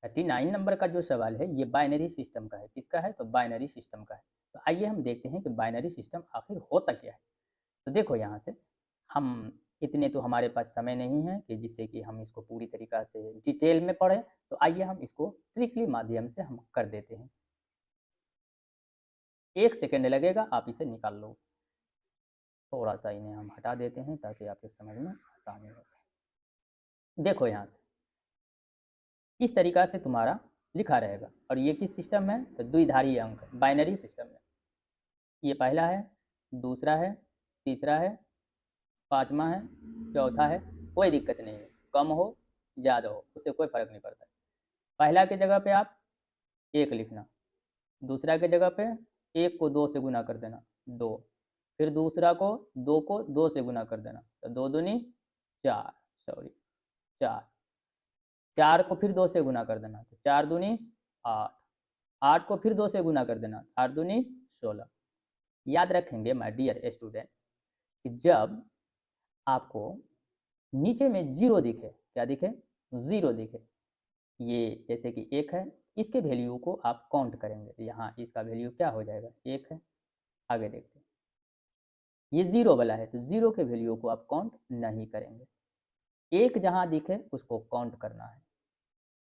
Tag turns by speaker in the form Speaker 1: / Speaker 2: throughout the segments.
Speaker 1: 39 number का जो सवाल है ये बाइनरी सिस्टम का है। किसका है? तो बाइनरी सिस्टम का है। तो आइए हम देखते हैं कि बाइनरी सिस्टम आखिर होता क्या है। तो देखो यहाँ से हम इतने तो हमारे पास समय नहीं है कि जिससे कि हम इसको पूरी तरीक़ा से डिटेल में पढ़ें। तो आइए हम इसको ट्रिकली माध्यम से हम कर देते हैं। 1 सेकंड लगेगा, आप इसे निकाल लो। थोड़ा-सा इन्हें हम हटा देते हैं ताकि आपके समझ में आसानी हो जाए। देखो यहाँ से इस तरीक़ा से तुम्हारा लिखा रहेगा और ये किस सिस्टम है? तो द्विधारी अंक बाइनरी सिस्टम है। ये पहला है, दूसरा है, तीसरा है, पाँचवा है, चौथा है, कोई दिक्कत नहीं है। कम हो, ज़्यादा हो, उससे कोई फ़र्क नहीं पड़ता। पहला की जगह पे आप 1 लिखना, दूसरा की जगह पे 1 को 2 से गुना कर देना, 2, फिर दूसरा को 2 को 2 से गुना कर देना, तो 2 दूनी 4 सॉरी 4, 4 को फिर 2 से गुना कर देना, तो 4 दूनी 8, 8 को फिर 2 से गुना कर देना, 8 दूनी 16। याद रखेंगे माय डियर स्टूडेंट कि जब आपको नीचे में 0 दिखे, क्या दिखे? 0 दिखे, ये जैसे कि 1 है, इसके वैल्यू को आप काउंट करेंगे। यहाँ इसका वैल्यू क्या हो जाएगा? 1 है। आगे देखते हैं। ये 0 वाला है, तो 0 के वैल्यू को आप काउंट नहीं करेंगे। 1 जहाँ दिखे उसको काउंट करना है।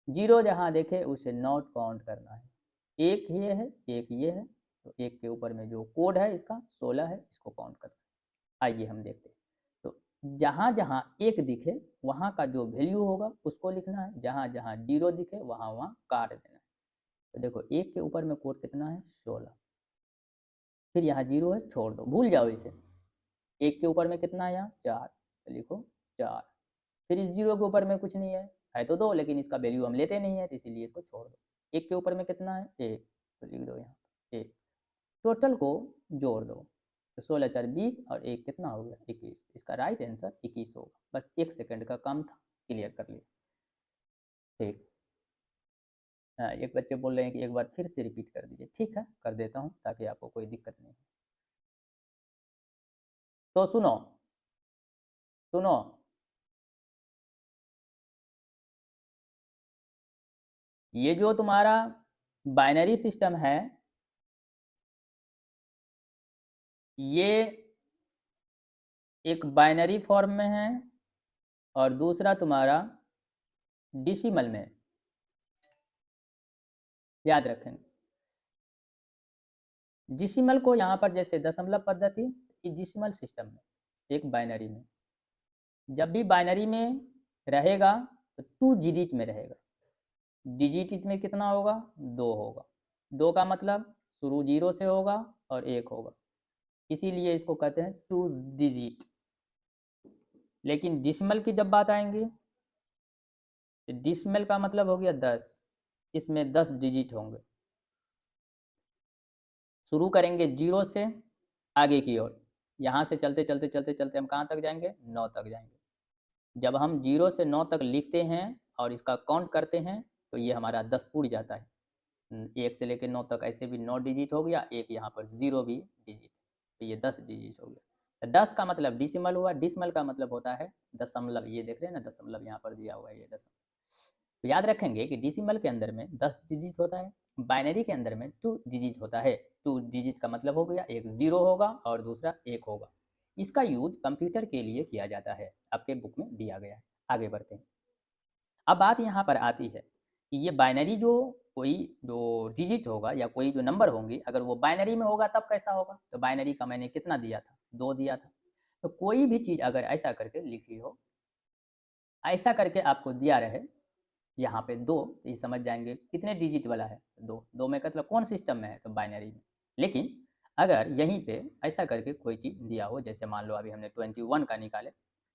Speaker 1: 0 जहाँ देखे उसे नॉट काउंट करना है। 1 ये है, 1 ये है, तो 1 के ऊपर में जो कोड है इसका 16 है, इसको काउंट करना है। आइए हम देखते हैं। तो जहाँ-जहाँ 1 दिखे वहाँ का जो वैल्यू होगा उसको लिखना है, जहाँ-जहाँ 0 दिखे वहाँ-वहाँ काट देना है। तो देखो 1 के ऊपर में कोड कितना है? 16। फिर यहाँ 0 है, छोड़ दो, भूल जाओ इसे। 1 के ऊपर में कितना है यहाँ? 4, तो लिखो 4। फिर इस 0 के ऊपर में कुछ नहीं है तो 2 लेकिन इसका वैल्यू हम लेते नहीं है तो इसीलिए इसको छोड़ दो। 1 के ऊपर में कितना है? 1, तो लिख दो यहाँ 1। टोटल को जोड़ दो, तो 16 4 20 और 1 कितना हो गया? 21। इसका राइट आंसर 21 होगा। बस 1 सेकंड का काम था, क्लियर कर लिया। ठीक। हाँ, एक बच्चे बोल रहे हैं कि एक बार फिर से रिपीट कर दीजिए। ठीक है, कर देता हूँ ताकि आपको कोई दिक्कत नहीं हो। तो सुनो, सुनो, ये जो तुम्हारा बाइनरी सिस्टम है, ये एक बाइनरी फॉर्म में है और दूसरा तुम्हारा डेसिमल में। याद रखें, डेसिमल को यहाँ पर जैसे दशमलव पद्धति, ये डेसिमल सिस्टम में, एक बाइनरी में। जब भी बाइनरी में रहेगा तो 2 डिजिट में रहेगा। डिजिट इसमें कितना होगा? 2 होगा। 2 का मतलब शुरू 0 से होगा और 1 होगा, इसीलिए इसको कहते हैं 2 डिजिट। लेकिन डेसिमल की जब बात आएंगी, तो डेसिमल का मतलब हो गया 10, इसमें 10 डिजिट होंगे। शुरू करेंगे 0 से आगे की ओर, यहाँ से चलते चलते चलते चलते हम कहाँ तक जाएंगे? 9 तक जाएंगे। जब हम 0 से 9 तक लिखते हैं और इसका काउंट करते हैं तो ये हमारा 10 पूरी जाता है। 1 से लेकर 9 तक ऐसे भी 9 डिजिट हो गया, एक यहाँ पर 0 भी डिजिट, तो ये 10 डिजिट हो गया। तो 10 का मतलब डेसिमल हुआ, डेसिमल का मतलब होता है दशमलव। ये देख रहे हैं ना, दशमलव यहाँ पर दिया हुआ है, ये दशमलव। तो याद रखेंगे कि डेसिमल के अंदर में 10 डिजिट होता है, बाइनरी के अंदर में 2 डिजिट होता है। 2 डिजिट का मतलब हो गया एक 0 होगा और दूसरा 1 होगा। इसका यूज कंप्यूटर के लिए किया जाता है, आपके बुक में दिया गया है। आगे बढ़ते हैं। अब बात यहाँ पर आती है कि ये बाइनरी जो कोई जो डिजिट होगा या कोई जो नंबर होंगी, अगर वो बाइनरी में होगा तब कैसा होगा? तो बाइनरी का मैंने कितना दिया था? 2 दिया था। तो कोई भी चीज़ अगर ऐसा करके लिखी हो, ऐसा करके आपको दिया रहे यहाँ पे 2, तो ये समझ जाएँगे कितने डिजिट वाला है? 2, 2 में मतलब कौन सिस्टम में है? तो बाइनरी में। लेकिन अगर यहीं पे ऐसा करके कोई चीज़ दिया हो, जैसे मान लो अभी हमने 21 का निकाले,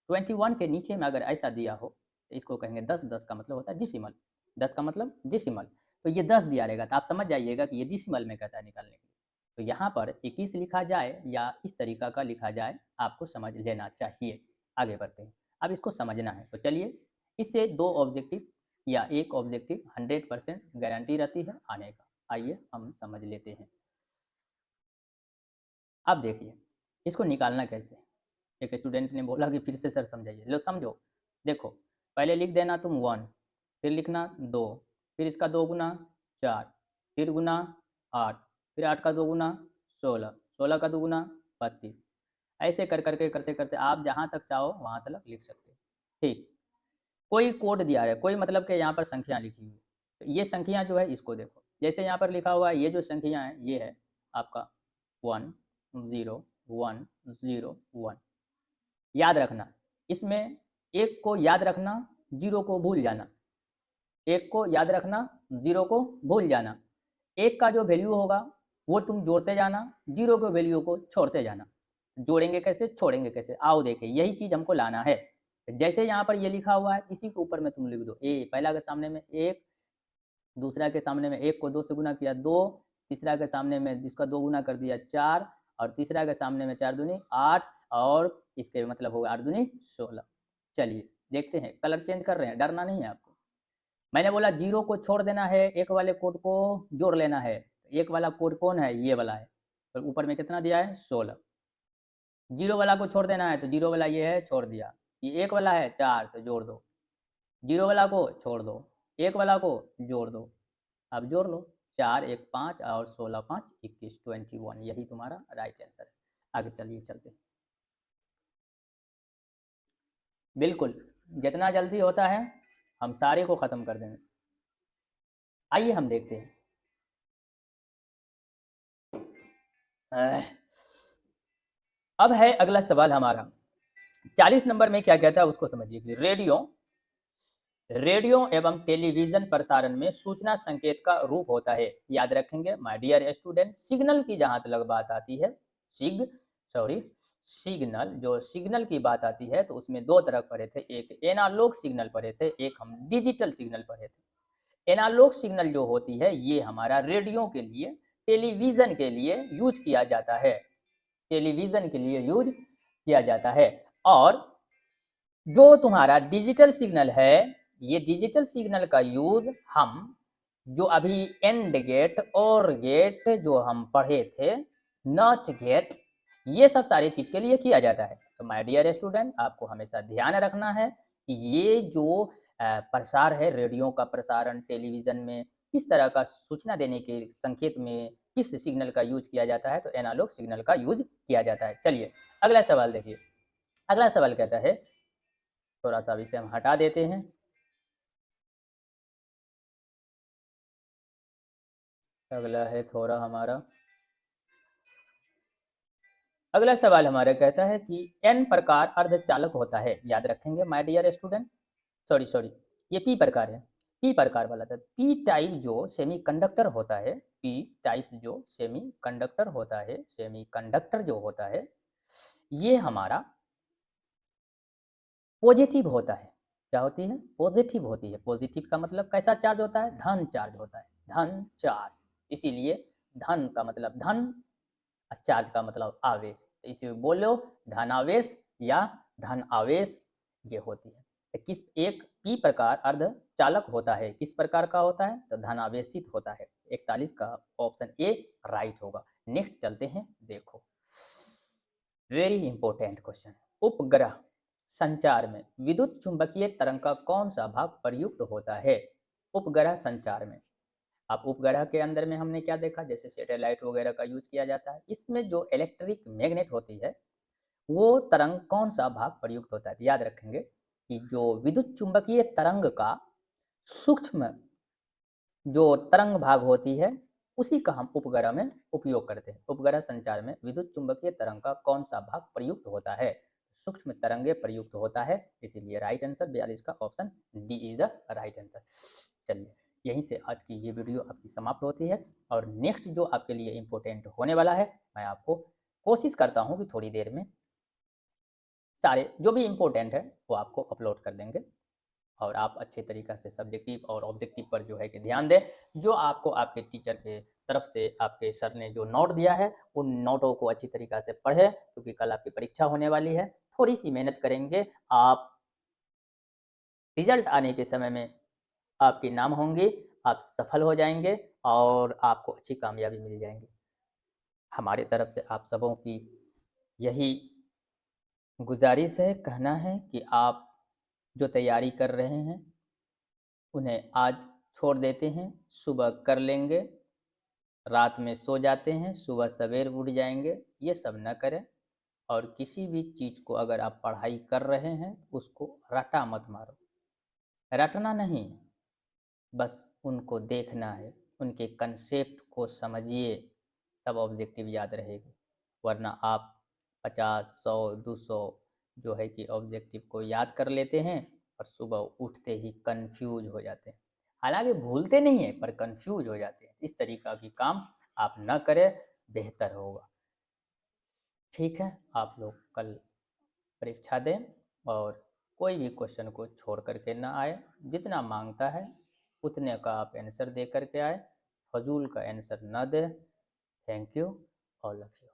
Speaker 1: 21 के नीचे में अगर ऐसा दिया हो, तो इसको कहेंगे 10, 10 का मतलब होता है डेसिमल, 10 का मतलब डेसिमल। तो ये 10 दिया रहेगा तो आप समझ जाइएगा कि ये डेसिमल में कहता है निकालने के लिए। तो यहाँ पर 21 लिखा जाए या इस तरीका का लिखा जाए, आपको समझ लेना चाहिए। आगे बढ़ते हैं। अब इसको समझना है, तो चलिए इससे 2 ऑब्जेक्टिव या एक ऑब्जेक्टिव 100% गारंटी रहती है आने का। आइए हम समझ लेते हैं। अब देखिए इसको निकालना कैसे? एक स्टूडेंट ने बोला कि फिर से सर समझाइए। लो समझो, देखो पहले लिख देना तुम 1, फिर लिखना 2, फिर इसका 2 गुना 4, फिर गुना 8, फिर 8 का 2 गुना 16, 16 का 2 गुना 32। ऐसे कर करके करते करते आप जहाँ तक चाहो वहाँ तक लिख सकते हो। ठीक, कोई कोड दिया है, कोई मतलब कि यहाँ पर संख्या लिखी हुई है, तो ये संख्या जो है इसको देखो, जैसे यहाँ पर लिखा हुआ है, ये जो संख्या है ये है आपका 1 0 1 0 1। याद रखना, इसमें एक को याद रखना, 0 को भूल जाना, एक को याद रखना, 0 को भूल जाना। एक का जो वैल्यू होगा वो तुम जोड़ते जाना, 0 के वैल्यू को छोड़ते जाना। जोड़ेंगे कैसे, छोड़ेंगे कैसे, आओ देखें, यही चीज़ हमको लाना है। जैसे यहाँ पर ये लिखा हुआ है, इसी के ऊपर में तुम लिख दो ए, पहला के सामने में 1, दूसरा के सामने में 1 को 2 से गुना किया 2, तीसरा के सामने में जिसका 2 गुना कर दिया 4, और तीसरा के सामने में 4 दूनी 8, और इसके मतलब होगा 8 दूनी 16। चलिए देखते हैं, कलर चेंज कर रहे हैं, डरना नहीं है आपको। मैंने बोला 0 को छोड़ देना है, एक वाले कोड को जोड़ लेना है। एक वाला कोड कौन है, ये वाला है, तो ऊपर में कितना दिया है 16। 0 वाला को छोड़ देना है, तो 0 वाला ये है, छोड़ दिया। ये एक वाला है 4, तो जोड़ दो। 0 वाला को छोड़ दो, एक वाला को जोड़ दो, अब जोड़ लो। 4 1 5 और 16 5 21 21, यही तुम्हारा राइट आंसर है। आगे चलिए चलते हैं। बिल्कुल, जितना जल्दी होता है हम सारे को ख़त्म कर देंगे। आइए हम देखते हैं। अब है अगला सवाल हमारा 40 नंबर में क्या कहता है उसको समझिए कि रेडियो एवं टेलीविजन प्रसारण में सूचना संकेत का रूप होता है। याद रखेंगे माय डियर स्टूडेंट, सिग्नल की जहां तक बात आती है, सिग्नल, जो सिग्नल की बात आती है तो उसमें दो तरह पढ़े थे, एक एनालॉग सिग्नल पढ़े थे, एक हम डिजिटल सिग्नल पढ़े थे। एनालॉग सिग्नल जो होती है ये हमारा रेडियो के लिए, टेलीविजन के लिए यूज किया जाता है, टेलीविजन के लिए यूज किया जाता है। और जो तुम्हारा डिजिटल सिग्नल है, ये डिजिटल सिग्नल का यूज हम जो अभी एंड गेट और गेट जो हम पढ़े थे, नॉट गेट, ये सब सारी चीज के लिए किया जाता है। तो माय डियर स्टूडेंट, आपको हमेशा ध्यान रखना है कि ये जो प्रसार है, रेडियो का प्रसारण, टेलीविजन में किस तरह का सूचना देने के संकेत में किस सिग्नल का यूज किया जाता है, तो एनालॉग सिग्नल का यूज किया जाता है। चलिए अगला सवाल देखिए। अगला सवाल कहता है, थोड़ा सा इसे हम हटा देते हैं। अगला है थोड़ा हमारा, अगला सवाल हमारा कहता है कि एन प्रकार अर्धचालक होता है। याद रखेंगे माय डियर स्टूडेंट, सॉरी ये पी प्रकार है, पी प्रकार वाला था। पी टाइप जो सेमीकंडक्टर होता है, पी टाइप जो सेमीकंडक्टर होता है, सेमीकंडक्टर जो होता है ये हमारा पॉजिटिव होता है। क्या होती है, पॉजिटिव होती है। पॉजिटिव का मतलब कैसा चार्ज होता है, धन चार्ज होता है, धन चार्ज। इसीलिए धन का मतलब धन, चार्ज का मतलब आवेश, इसे बोलो धनावेश या धन आवेश ये होती है। तो किस एक पी प्रकार अर्धचालक होता है, किस प्रकार का होता है, तो धनावेशित होता है। 41 का ऑप्शन ए राइट होगा। नेक्स्ट चलते हैं, देखो वेरी इंपॉर्टेंट क्वेश्चन। उपग्रह संचार में विद्युत चुंबकीय तरंग का कौन सा भाग प्रयुक्त होता है। उपग्रह संचार में, अब उपग्रह के अंदर में हमने क्या देखा, जैसे सैटेलाइट वगैरह का यूज किया जाता है, इसमें जो इलेक्ट्रिक मैग्नेट होती है वो तरंग कौन सा भाग प्रयुक्त होता है। याद रखेंगे कि जो विद्युत चुंबकीय तरंग का सूक्ष्म जो तरंग भाग होती है उसी का हम उपग्रह में उपयोग करते हैं। उपग्रह संचार में विद्युत चुंबकीय तरंग का कौन सा भाग प्रयुक्त होता है, सूक्ष्म तरंगे प्रयुक्त होता है। इसीलिए राइट आंसर 42 का option D is the right answer. चलिए यहीं से आज की ये वीडियो आपकी समाप्त होती है, और नेक्स्ट जो आपके लिए इम्पोर्टेंट होने वाला है, मैं आपको कोशिश करता हूँ कि थोड़ी देर में सारे जो भी इम्पोर्टेंट है वो आपको अपलोड कर देंगे, और आप अच्छे तरीक़ा से सब्जेक्टिव और ऑब्जेक्टिव पर जो है कि ध्यान दें। जो आपको आपके टीचर के तरफ से आपके सर ने जो नोट दिया है उन नोटों को अच्छी तरीक़ा से पढ़ें, क्योंकि कल आपकी परीक्षा होने वाली है। थोड़ी सी मेहनत करेंगे, आप रिजल्ट आने के समय में आपके नाम होंगे, आप सफल हो जाएंगे और आपको अच्छी कामयाबी मिल जाएंगी। हमारे तरफ से आप सबों की यही गुजारिश है, कहना है कि आप जो तैयारी कर रहे हैं उन्हें आज छोड़ देते हैं, सुबह कर लेंगे, रात में सो जाते हैं, सुबह सवेर उठ जाएंगे, ये सब न करें। और किसी भी चीज़ को अगर आप पढ़ाई कर रहे हैं उसको रटा मत मारो, रटना नहीं, बस उनको देखना है, उनके कंसेप्ट को समझिए, तब ऑब्जेक्टिव याद रहेगी। वरना आप 50, 100, 200 जो है कि ऑब्जेक्टिव को याद कर लेते हैं और सुबह उठते ही कंफ्यूज हो जाते हैं। हालांकि भूलते नहीं हैं पर कंफ्यूज हो जाते हैं। इस तरीका की काम आप न करें, बेहतर होगा। ठीक है, आप लोग कल परीक्षा दें और कोई भी क्वेश्चन को छोड़ करके ना आए, जितना मांगता है उतने का आप आंसर दे करके आए, फजूल का आंसर ना दें। Thank you all of you.